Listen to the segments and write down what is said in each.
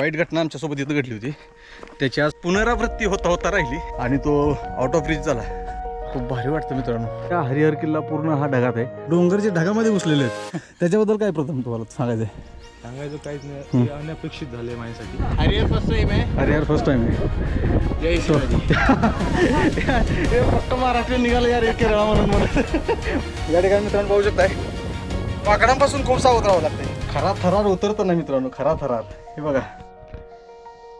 वाईट घटना आमच्यासोबत इथं घडली होती, त्याची आज पुनरावृत्ती होता होता राहिली आणि तो आउट ऑफ रीच झाला. खूप भारी वाटतं मित्रांनो. हा हरिहर किल्ला पूर्ण हा ढगात आहे, डोंगर जे ढगामध्ये घुसलेले आहेत. त्याच्याबद्दल काय प्रथम तुम्हाला सांगायचं काहीच नाही, अनपेक्षित झाले माझ्यासाठी. हरिहर फर्स्ट टाइम आहे. हे फक्त महाराष्ट्र निघालं यार, केरळा म्हणून या ठिकाणी मित्रांनो पाहू शकताय, वाकडांपासून खूप सावध राहावं लागतंय. खरा थरार उतरतो ना मित्रांनो, खरा थरार. हे बघा,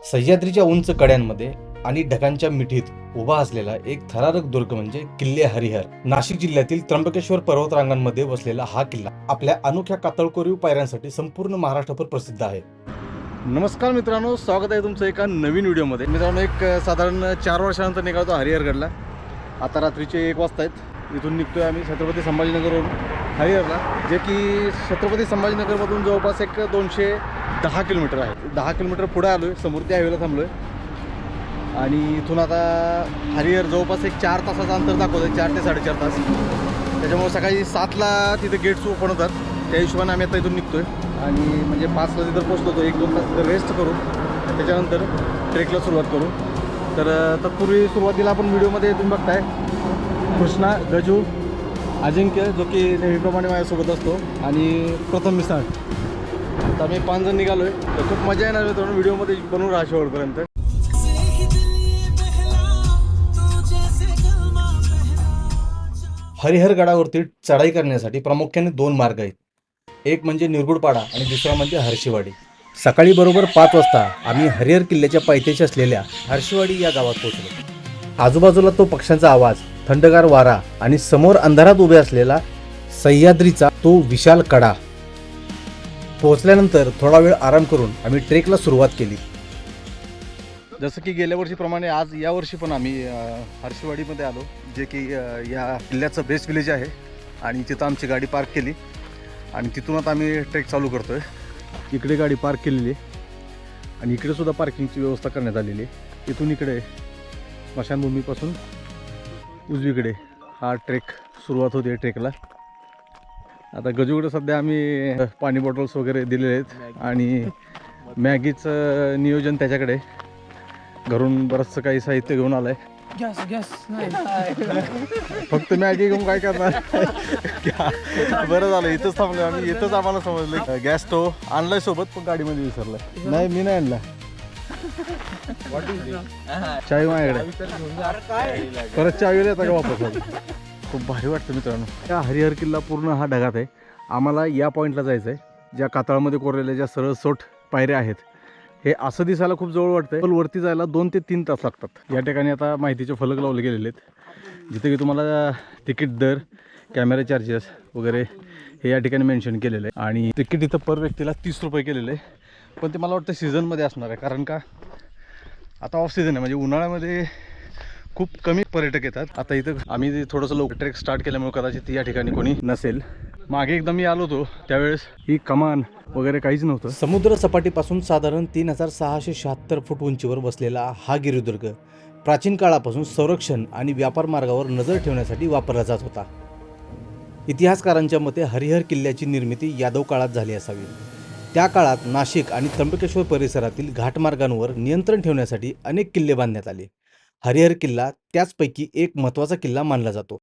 सह्याद्रीच्या उंच कड्यांमध्ये आणि ढगांच्या मिठीत उभा असलेला एक थरारक दुर्ग म्हणजे किल्ले हरिहर. नाशिक जिल्ह्यातील त्र्यंबकेश्वर पर्वतरांगांमध्ये वसलेला हा किल्ला आपल्या अनोख्या कातळकोरीव पायऱ्यांसाठी संपूर्ण महाराष्ट्रभर प्रसिद्ध आहे. नमस्कार मित्रांनो, स्वागत आहे तुमचं एका नवीन व्हिडिओमध्ये. मित्रांनो, एक साधारण 4 वर्षानंतर निघालो हरिहरगडला. आता रात्रीचे 1 वाजता आहेत. इथून निघतोय आम्ही छत्रपती संभाजीनगरवरून हरिहरला, जे की छत्रपती संभाजीनगरमधून जवळपास एक 210 किलोमीटर आहे. 10 किलोमीटर पुढे आलो आहे, समोर त्या हायवेला थांबलो आहे. आणि इथून आता हरिहर जवळपास एक 4 तासाचं अंतर दाखवतं आहे, 4 ते 4.5 तास. त्याच्यामुळे सकाळी 7ला तिथे गेट्स ओपन होतात, त्या हिशोबाने आम्ही आता इथून निघतो आहे. आणि म्हणजे 5ला तिथं पोचतो होतो, 1-2 तास तिथं रेस्ट करू, त्याच्यानंतर ट्रेकला सुरुवात करू. तर तत्पूर्वी सुरुवातीला आपण व्हिडिओमध्ये तुम्ही बघताय कृष्णा, गजू, अजिंक्य, जो की नेहमीप्रमाणे माझ्यासोबत असतो, आणि प्रथम मिसाळ. आता आम्ही 5 जण निघालो आहे. तर खूप मजा येणार आहे मित्रांनो, व्हिडिओमध्ये बनवून राहा शेवटपर्यंत. हरिहर गडावरती चढाई करण्यासाठी प्रामुख्याने 2 मार्ग आहेत. एक म्हणजे निरगुडपाडा आणि दुसरा म्हणजे हर्षीवाडी. सकाळी बरोबर 5 वाजता आम्ही हरिहर किल्ल्याच्या पायथ्याशी असलेल्या हर्षीवाडी या गावात पोहोचलो. आजूबाजूला तो पक्ष्यांचा आवाज, थंडगार वारा आणि समोर अंधारात उभे असलेला सह्याद्रीचा तो विशाल कडा. पोहोचल्यानंतर थोडा वेळ आराम करून आम्ही ट्रेकला सुरुवात केली. जसं की गेल्या वर्षीप्रमाणे आज यावर्षी पण आम्ही हर्षीवाडीमध्ये आलो, जे की या किल्ल्याचं बेस्ट विलेज आहे. आणि तिथं आमची गाडी पार्क केली आणि तिथून आता आम्ही ट्रेक चालू करतो आहे. इकडे गाडी पार्क केलेली आहे आणि इकडे सुद्धा पार्किंगची व्यवस्था करण्यात आलेली आहे. इथून इकडे स्मशानभूमीपासून उजवीकडे हा ट्रेक सुरुवात होते ट्रेकला. आता गजूकडे सध्या आम्ही पाणी बॉटल्स वगैरे दिलेले आहेत आणि मॅगीचं नियोजन त्याच्याकडे. घरून बरंचसं काही साहित्य घेऊन आलंय. गॅस नाही, फक्त मॅगी घेऊन काय करणार. बरं झालं इथंच थांबलो आम्ही, इथंच आम्हाला समजलं. गॅस स्टोव्ह आणलाय सोबत, पण गाडीमध्ये विसरलाय. नाही, मी नाही आणला. चावी माझ्याकडे, परत चावी येतात का वापस. खूप भारी वाटतं मित्रांनो. या हरिहर किल्ला पूर्ण हा ढगात आहे. आम्हाला या पॉईंटला जायचं आहे, ज्या कातळामध्ये कोरलेल्या ज्या सरळ सोट पायऱ्या आहेत. हे असं दिसायला खूप जवळ वाटतंय, पण वरती जायला 2 ते 3 तास लागतात. या ठिकाणी आता माहितीचे फलक लावले गेलेले आहेत, जिथे की तुम्हाला तिकीट दर, कॅमेरा चार्जेस वगैरे हे या ठिकाणी मेन्शन केलेलं आहे. आणि तिकीट इथं पर व्यक्तीला 30 रुपये केलेलं आहे. पण ते मला वाटतं सीझनमध्ये असणार आहे, कारण का आता ऑफ सीझन आहे, म्हणजे उन्हाळ्यामध्ये खूप कमी पर्यटक येतात. आता इथं आम्ही थोडंसं लवकर ट्रेक स्टार्ट केल्यामुळे कदाचित या ठिकाणी कोणी नसेल. मागे एकदा मी आलो होतो त्यावेळेस ही कमान वगैरे काहीच नव्हतं. समुद्र सपाटीपासून साधारण 3676 फूट उंचीवर बसलेला हा गिरिदुर्ग प्राचीन काळापासून संरक्षण आणि व्यापार मार्गावर नजर ठेवण्यासाठी वापरला जात होता. इतिहासकारांच्या मते हरिहर किल्ल्याची निर्मिती यादव काळात झाली असावी. त्या काळात नाशिक आणि त्र्यंबकेश्वर परिसरातील घाटमार्गांवर नियंत्रण ठेवण्यासाठी अनेक किल्ले बांधण्यात आले. हरिहर किल्ला त्याचपैकी एक महत्त्वाचा किल्ला मानला जातो.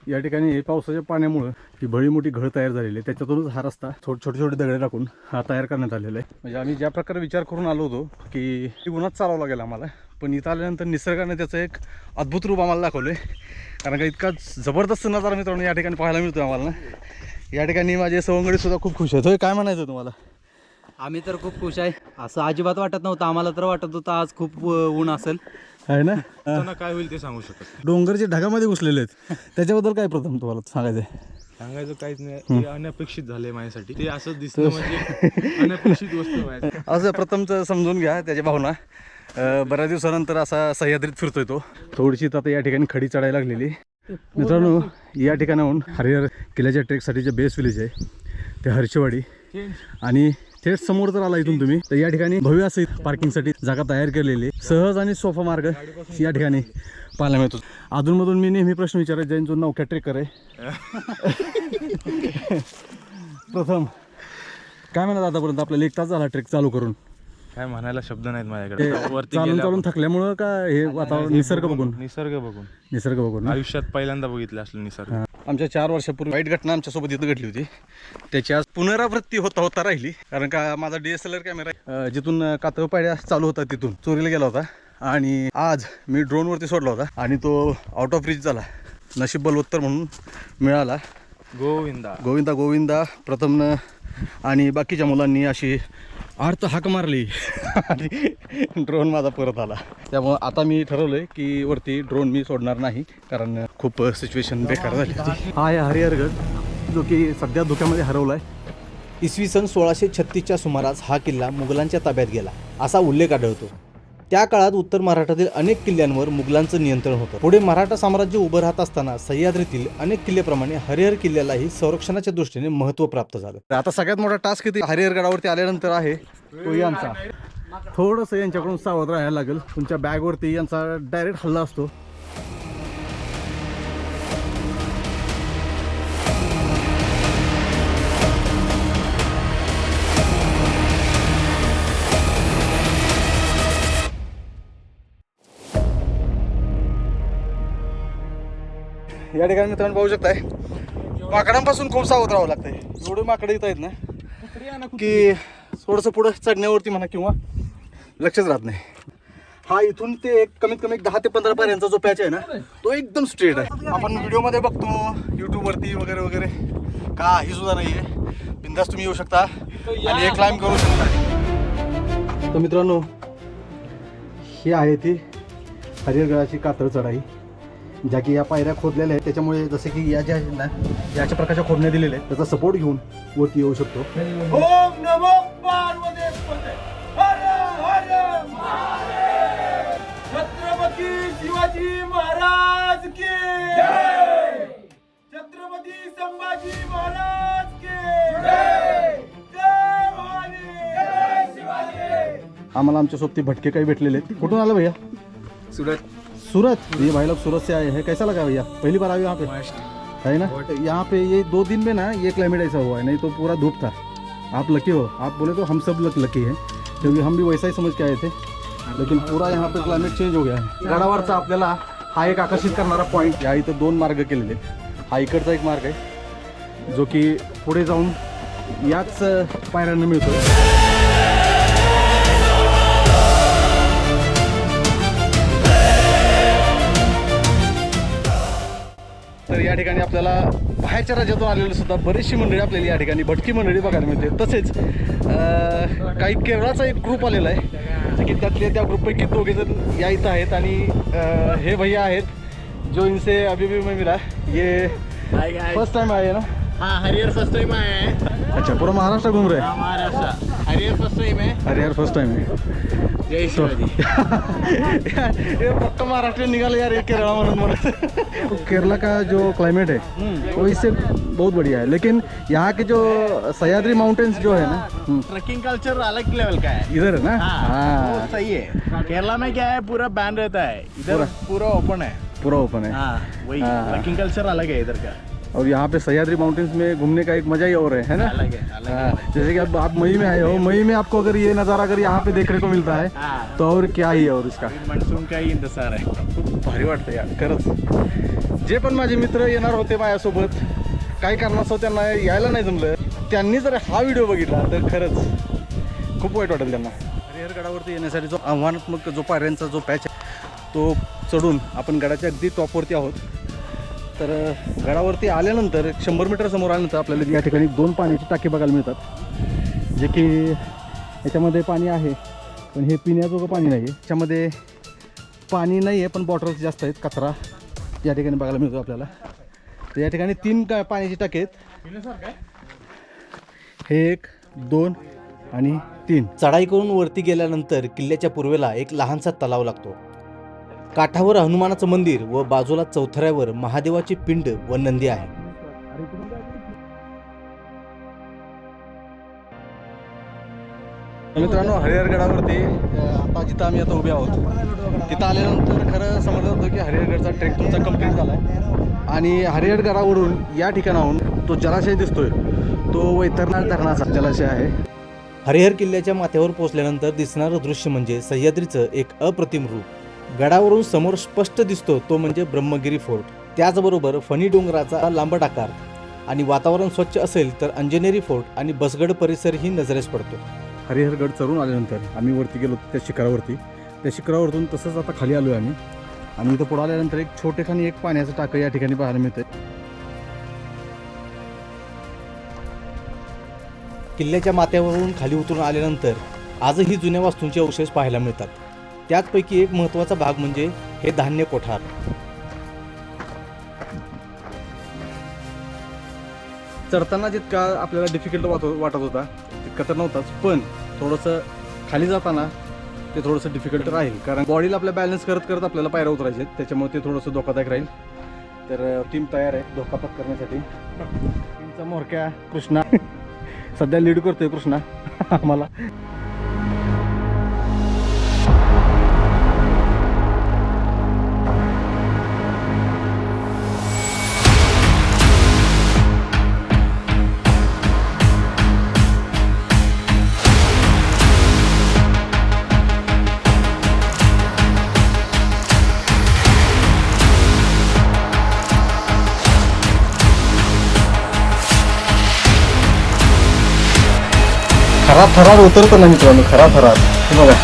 या ठिकाणी पावसाच्या पाण्यामुळं ही भली मोठी घळ तयार झालेली आहे. त्याच्यातूनच हा रस्ता छोटे छोटे दगडे टाकून हा तयार करण्यात आलेला आहे. म्हणजे आम्ही ज्या प्रकारे विचार करून आलो होतो की उन्हात चालावं लागेल आम्हाला, पण इथं आल्यानंतर निसर्गाने त्याचं एक अद्भुत रूप आम्हाला दाखवलं आहे. कारण का इतका जबरदस्त नजारा मित्रांनो या ठिकाणी पाहायला मिळतो आम्हाला ना. या ठिकाणी माझे सवंगडीसुद्धा खूप खुश आहेत. काय म्हणायचं तुम्हाला? आम्ही तर खूप खुश आहे. असं अजिबात वाटत नव्हतं आम्हाला, तर वाटत होतं आज खूप ऊन असेल आहे ना. काय होईल ते सांगू शकत. डोंगर जे ढगामध्ये घुसलेले आहेत त्याच्याबद्दल काय प्रथम तुम्हाला सांगायचं काहीच नाही, अनपेक्षित झाले माझ्यासाठी. ते असं दिसलं म्हणजे अनपेक्षित वस्तू असं प्रथमचं समजून घ्या त्याची भावना. बऱ्याच दिवसानंतर असा सह्याद्रीत फिरतोय तो. थोडीशी आता या ठिकाणी खडी चढायला लागलेली. मित्रांनो, या ठिकाणाहून हरिहर किल्ल्याच्या ट्रेकसाठी जे बेस्ट विलेज आहे ते हर्षीवाडी. आणि थेट समोर जर आला इथून तुम्ही तर या ठिकाणी भव्य असं पार्किंगसाठी जागा तयार केलेली, सहज आणि सोपा मार्ग या ठिकाणी पाहायला मिळतो. अधूनमधून मी नेहमी प्रश्न विचारत जाईन, जो नौक्या ट्रेकर आहे प्रथम काय म्हणत आतापर्यंत आपल्याला 1 तास झाला ट्रेक चालू करून. काय म्हणायला शब्द नाहीत माझ्याकडे. वरती चालून गेल्यावर- चालून थकल्यामुळं का हे वातावरण निसर्ग बघून निसर्ग बघून ना? आयुष्यात पहिल्यांदा बघितलं असलं निसर्ग. आमच्या 4 वर्षापूर्वी वाईट घटना आमच्यासोबत इथं घडली होती. त्याची आज पुनरावृत्ती होता राहिली. कारण का माझा DSLR कॅमेरा जिथून कातळ पायऱ्या चालू होता तिथून चोरीला गेला होता आणि आज मी ड्रोनवरती सोडला होता आणि तो आउट ऑफ रीच झाला. नशीब बलवत्तर म्हणून मिळाला. गोविंदा गोविंदा गोविंदा प्रथमनं आणि बाकीच्या मुलांनी अशी अर्थ हाक मारली आणि ड्रोन माझा परत आला. त्यामुळं आता मी ठरवलंय की वरती ड्रोन मी सोडणार नाही, कारण खूप सिच्युएशन बेकार झाली होती. हा आहे हरिहरगड, जो की सध्या धोक्यामध्ये हरवला आहे. इसवी सन 1636च्या सुमारास हा किल्ला मुघलांच्या ताब्यात गेला असा उल्लेख आढळतो. त्या काळात उत्तर महाराष्ट्रातील अनेक किल्ल्यांवर मुघलांचं नियंत्रण होतं. पुढे मराठा साम्राज्य उभं राहत असताना सह्याद्रीतील अनेक किल्ल्याप्रमाणे हरिहर किल्ल्यालाही संरक्षणाच्या दृष्टीने महत्त्व प्राप्त झालं. आता सगळ्यात मोठा टास्क किती हरिहरगडावरती आल्यानंतर आहे तो यांचा. थोडंसं यांच्याकडून सावध राहायला लागेल. तुमच्या बॅगवरती यांचा डायरेक्ट हल्ला असतो. या ठिकाणी मित्रांनो पाहू शकताय, माकडांपासून खूप सावध राहावं लागतंय. एवढे माकडे येत आहेत ना की थोडंसं पुढं चढण्यावरती म्हणा किंवा लक्षच राहत नाही. हा इथून ते कमीत कमी 10 ते 15 पर्यंतचा जो पॅच आहे ना तो एकदम स्ट्रेट आहे. आपण व्हिडिओमध्ये बघतो यूट्यूबवरती वगैरे वगैरे, काही सुद्धा नाही आहे. बिंदास तुम्ही येऊ शकता आणि हे क्लाइंब करू शकता. तर मित्रांनो, ही आहे ती हरिहरगडाची कातळ चढाई, ज्या की या पायऱ्या खोदलेल्या आहेत. त्याच्यामुळे जसे की या ज्या आहेत ना याच्या प्रकारच्या खोदण्या दिलेल्या आहेत, त्याचा सपोर्ट घेऊन वरती येऊ शकतो. ओम नमो पार्वती पते हर हर महादेव. छत्रपती शिवाजी महाराज की जय. छत्रपती संभाजी महाराज की जय. जय भवानी, जय शिवाजी. आम्हाला आमच्या सोबती भटके काही भेटलेले आहेत. कुठून आलं भैया? सूरत. ये भाई लोग सूरत से आए हैं. कैसा लगा भैया? पहली बार आए यहाँ पे है ना? यहाँ पे ये 2 दिन में ना ये क्लाइमेट ऐसा हुआ है, नहीं तो पूरा धूप था. आप लकी हो. आप बोले तो हम सब लकी हैं, क्योंकि हम भी वैसा ही समझ के आए थे, लेकिन पूरा यहाँ पे क्लाइमेट चेंज हो गया है. गडावरचा आपल्याला हा एक आकर्षित करणारा पॉईंट. या इथं 2 मार्ग केलेले आहेत. हा इकडचा एक मार्ग आहे जो की पुढे जाऊन याच पायऱ्यांना मिळतो. तर या ठिकाणी आपल्याला बाहेरच्या राज्यातून आलेली सुद्धा बरीचशी मंडळी आपल्याला या ठिकाणी भटकी मंडळी बघायला मिळते. तसेच काही केरळाचा एक ग्रुप आलेला आहे, जे की त्यातले त्या ग्रुपपैकी 2 जण या इथं आहेत आणि हे भैया आहेत जो इनसे अभी भी मैं मिला. ये फर्स्ट टाइम आए ना? हाँ, हरिहर फर्स्ट टाइम आए हैं. अच्छा, पूरा महाराष्ट्र घूम रहे हैं? महाराष्ट्र हरिहर फर्स्ट टाइम है. हरिहर फर्स्ट टाइम है. जय शिवाजी. ये पक्का महाराष्ट्र निकाले यार, ये केरला म्हणून. केरला का जो क्लाइमेट है वो इससे बहुत बढ़िया है, लेकिन यहाँ के जो सह्याद्री माउंटेन्स जो है ना, ट्रैकिंग कल्चर अलग लेवल का है. इधर है ना. वो सही है. केरला में क्या है, पूरा बैन रहता है. इधर पूरा ओपन है. पूरा ओपन है. हाँ, वही हाँ. ट्रैकिंग कल्चर अलग है इधर का. और यहाँ पे सह्याद्री माउंटेन्स में घूमने का एक मजा ही और है ना? अलग है, अलग है. हाँ, जैसे कि अब आप मई में आए हो, मई में आपको अगर ये नज़ारा अगर यहाँ पे देखने को मिलता है हाँ. तो और क्या ही है. और इसका मान्सून का ही इंतजार है. खूप भारी वाटतं यार खरंच. जे पण माझे मित्र येणार होते माझ्यासोबत, काही कारणास्तव त्यांना यायला नाही जमलं, त्यांनी जर हा व्हिडिओ बघितला तर खरंच खूप वाईट वाटेल त्यांना. हरिहरगडावरती येण्यासाठी जो आव्हानात्मक जो पायऱ्यांचा जो पॅच आहे तो चढून आपण गडाच्या अगदी टॉपवरती आहोत. तर गडावरती आल्यानंतर 100 मीटर समोर आल्यानंतर आपल्याला या ठिकाणी 2 पाण्याची टाकी बघायला मिळतात, जे की याच्यामध्ये पाणी आहे पण हे पिण्याजोगं पाणी नाही आहे. याच्यामध्ये पाणी नाही आहे पण बॉटल्स जास्त आहेत. कचरा या ठिकाणी बघायला मिळतो आपल्याला. तर या ठिकाणी 3 पाण्याची टाकी आहेत. हे 1, 2 आणि 3. चढाई करून वरती गेल्यानंतर किल्ल्याच्या पूर्वेला एक लहानसा तलाव लागतो. काठावर हनुमानाचं मंदिर व बाजूला चौथऱ्यावर महादेवाची पिंड व नंदी आहे. मित्रांनो, हरिहरगडावरती आता जिथं आम्ही आता उभे आहोत तिथं आल्यानंतर खरं समजलं होतं की हरिहरगडचा ट्रेक तुमचा कंप्लीट झाला आहे. आणि हरिहरगडावरून या ठिकाणाहून तो जलाशय दिसतोय, तो वैतरणा धरणाचा जलाशय आहे. हरिहर किल्ल्याच्या माथ्यावर पोहोचल्यानंतर दिसणारं दृश्य म्हणजे सह्याद्रीचं एक अप्रतिम रूप. गडावरून समोर स्पष्ट दिसतो तो म्हणजे ब्रह्मगिरी फोर्ट. त्याचबरोबर फणी डोंगराचा लांबट आकार आणि वातावरण स्वच्छ असेल तर अंजनेरी फोर्ट आणि बसगड परिसरही नजरेस पडतो. हरिहरगड चढून आल्यानंतर आम्ही वरती गेलो त्या शिखरावरती. त्या शिखरावरतून तसंच आता खाली आलो आहे आम्ही इथं पुढे आल्यानंतर एक छोटेखानी एक पाण्याचं टाकं या ठिकाणी पाहायला मिळतंय. किल्ल्याच्या माथ्यावरून खाली उतरून आल्यानंतर आजही जुन्या वास्तूंचे अवशेष पाहायला मिळतात. त्याचपैकी एक महत्त्वाचा भाग म्हणजे हे धान्य कोठार. चढताना जितका आपल्याला डिफिकल्ट वाटत होता तितका तर नव्हताच, पण थोडंसं खाली जाताना ते थोडंसं डिफिकल्ट राहील, कारण बॉडीला आपल्या बॅलन्स करत करत आपल्याला पायऱ्या उतरायचे आहेत, त्याच्यामुळे ते थोडंसं धोकादायक राहील. तर टीम तयार आहे धोका पत्करण्यासाठी. टीमचा मोरक्या कृष्णा सध्या लीड करतोय कृष्णा आम्हाला. खराब थरार उतरतो ना मित्रांनो, खराब थरार बघा.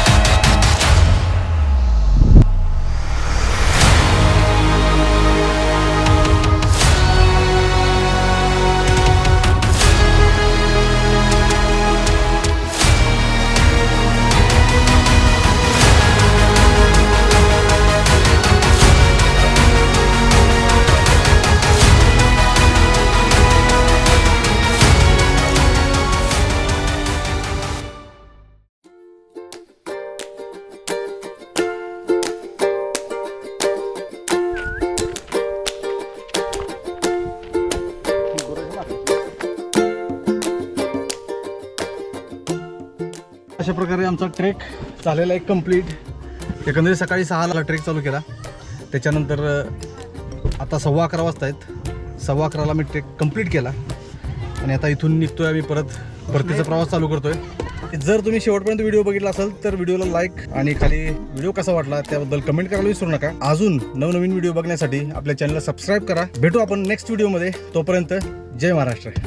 अशा प्रकारे आमचा ट्रेक झालेला आहे कंप्लीट. एकंदरीत सकाळी 6ला ट्रेक चालू केला, त्याच्यानंतर आता 11:15 वाजता आहेत. 11:15ला मी ट्रेक कंप्लीट केला आणि आता इथून निघतोय आम्ही परतीचा प्रवास चालू करतोय. जर तुम्ही शेवटपर्यंत व्हिडिओ बघितला असेल तर व्हिडिओला लाईक आणि खाली व्हिडिओ कसा वाटला त्याबद्दल कमेंट करायला विसरू नका. अजून नवनवीन व्हिडिओ बघण्यासाठी आपल्या चॅनलला सबस्क्राईब करा. भेटू आपण नेक्स्ट व्हिडिओमध्ये. तोपर्यंत जय महाराष्ट्र.